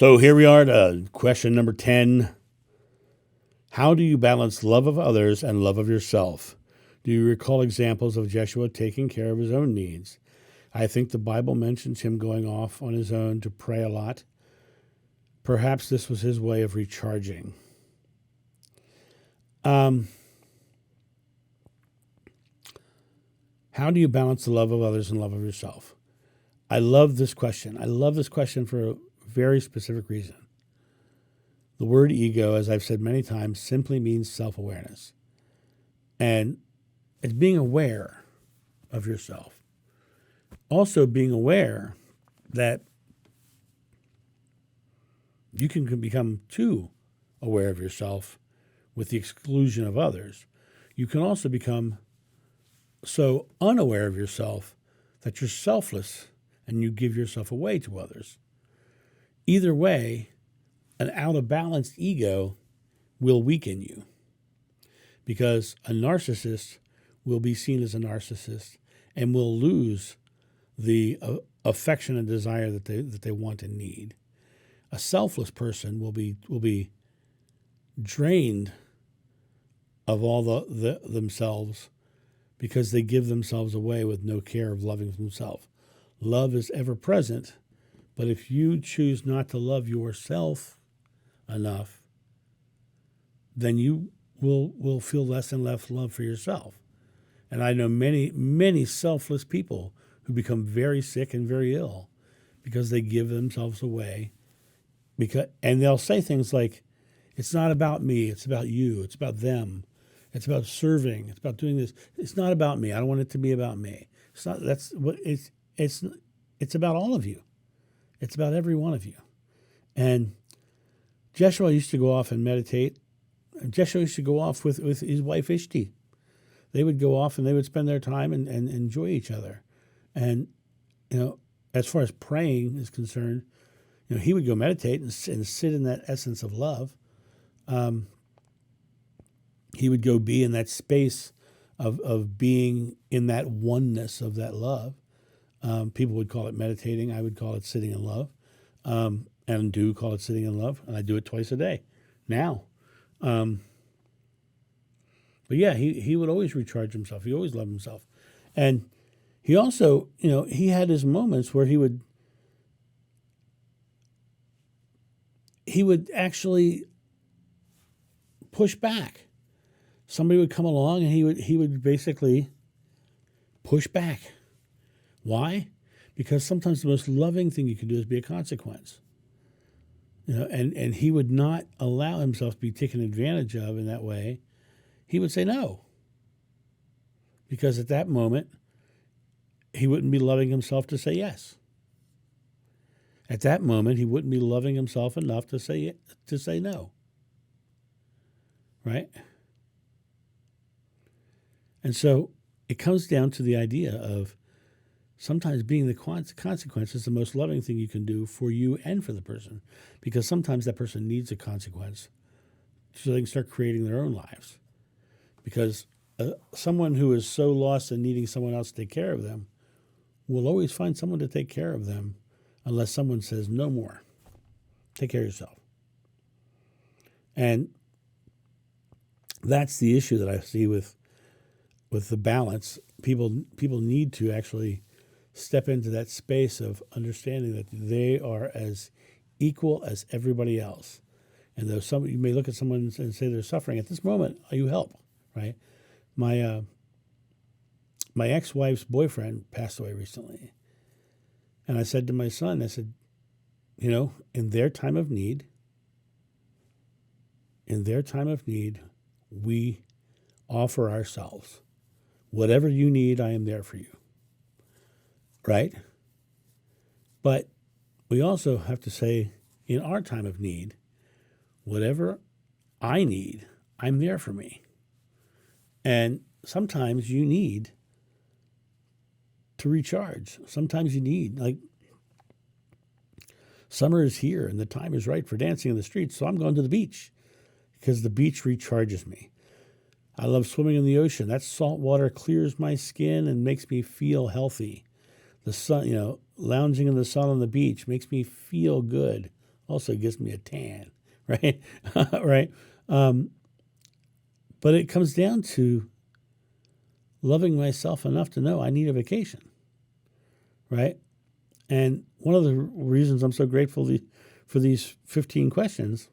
So here we are to question number 10. How do you balance love of others and love of yourself? Do you recall examples of Joshua taking care of his own needs? I think the Bible mentions him going off on his own to pray a lot. Perhaps this was his way of recharging. How do you balance the love of others and love of yourself? I love this question. I love this question for a very specific reason. The word ego, as I've said many times, simply means self-awareness. And it's being aware of yourself. Also being aware that you can become too aware of yourself with the exclusion of others. You can also become so unaware of yourself that you're selfless and you give yourself away to others. Either way, an out-of-balanced ego will weaken you because a narcissist will be seen as a narcissist and will lose the affection and desire that they want and need. A selfless person will be drained of all themselves because they give themselves away with no care of loving themselves. Love is ever present, but if you choose not to love yourself enough, then you will feel less and less love for yourself. And I know many selfless people who become very sick and very ill because they give themselves away. And they'll say things like, it's not about me, it's about you, it's about them, it's about serving, it's about doing this. It's not about me. I don't want it to be about me. It's not. That's what it's about all of you. It's about every one of you. And Joshua used to go off and meditate. Joshua used to go off with his wife Ishti. They would go off and they would spend their time and enjoy each other. And, as far as praying is concerned, he would go meditate and sit in that essence of love. He would go be in that space of being in that oneness of that love. People would call it meditating. I would call it sitting in love, and do call it sitting in love. And I do it twice a day now. But yeah, he would always recharge himself. He always loved himself. And he also, he had his moments where he would actually push back. Somebody would come along and he would basically push back. Why? Because sometimes the most loving thing you can do is be a consequence. And he would not allow himself to be taken advantage of in that way. He would say no. Because at that moment, he wouldn't be loving himself to say yes. At that moment, he wouldn't be loving himself enough to say no. Right? And so it comes down to the idea of sometimes being the consequence is the most loving thing you can do for you and for the person, because sometimes that person needs a consequence so they can start creating their own lives. Because someone who is so lost and needing someone else to take care of them will always find someone to take care of them unless someone says, no more. Take care of yourself. And that's the issue that I see with the balance. People need to actually step into that space of understanding that they are as equal as everybody else. And though you may look at someone and say they're suffering at this moment, you help, right? My ex-wife's boyfriend passed away recently. And I said to my son, I said, in their time of need, we offer ourselves. Whatever you need, I am there for you. Right? But we also have to say, in our time of need, whatever I need, I'm there for me. And sometimes you need to recharge. Sometimes you need, summer is here and the time is right for dancing in the streets, so I'm going to the beach because the beach recharges me. I love swimming in the ocean. That salt water clears my skin and makes me feel healthy. The sun, lounging in the sun on the beach makes me feel good also gives me a tan, right? Right? But it comes down to loving myself enough to know I need a vacation, right? And one of the reasons I'm so grateful for these 15 questions,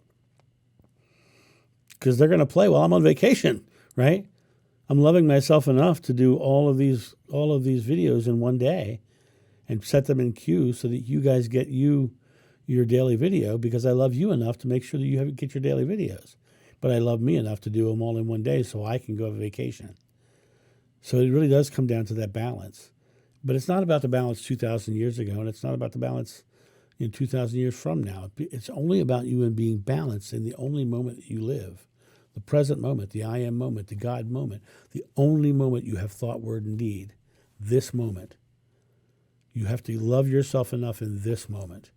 because they're going to play while I'm on vacation, right? I'm loving myself enough to do all of these videos in one day and set them in queue so that you guys get your daily video, because I love you enough to make sure that you get your daily videos. But I love me enough to do them all in one day so I can go have a vacation. So it really does come down to that balance. But it's not about the balance 2,000 years ago, and it's not about the balance in 2,000 years from now. It's only about you and being balanced in the only moment that you live, the present moment, the I am moment, the God moment, the only moment you have thought, word, and deed, this moment. You have to love yourself enough in this moment.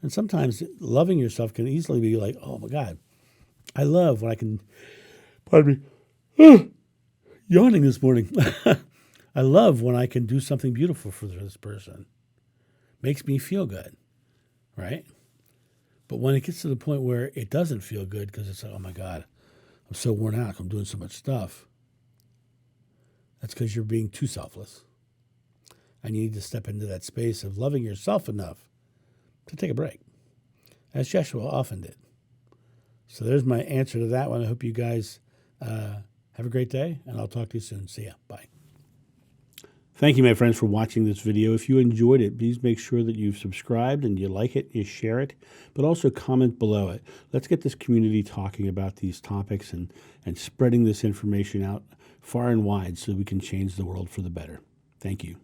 And sometimes loving yourself can easily be like, oh my God, I love when I can, pardon me, yawning this morning. I love when I can do something beautiful for this person. Makes me feel good, right? But when it gets to the point where it doesn't feel good because it's like, oh my God, I'm so worn out, I'm doing so much stuff. That's because you're being too selfless. And you need to step into that space of loving yourself enough to take a break, as Joshua often did. So there's my answer to that one. I hope you guys have a great day, and I'll talk to you soon. See ya. Bye. Thank you, my friends, for watching this video. If you enjoyed it, please make sure that you've subscribed and you like it, you share it, but also comment below it. Let's get this community talking about these topics and spreading this information out far and wide so we can change the world for the better. Thank you.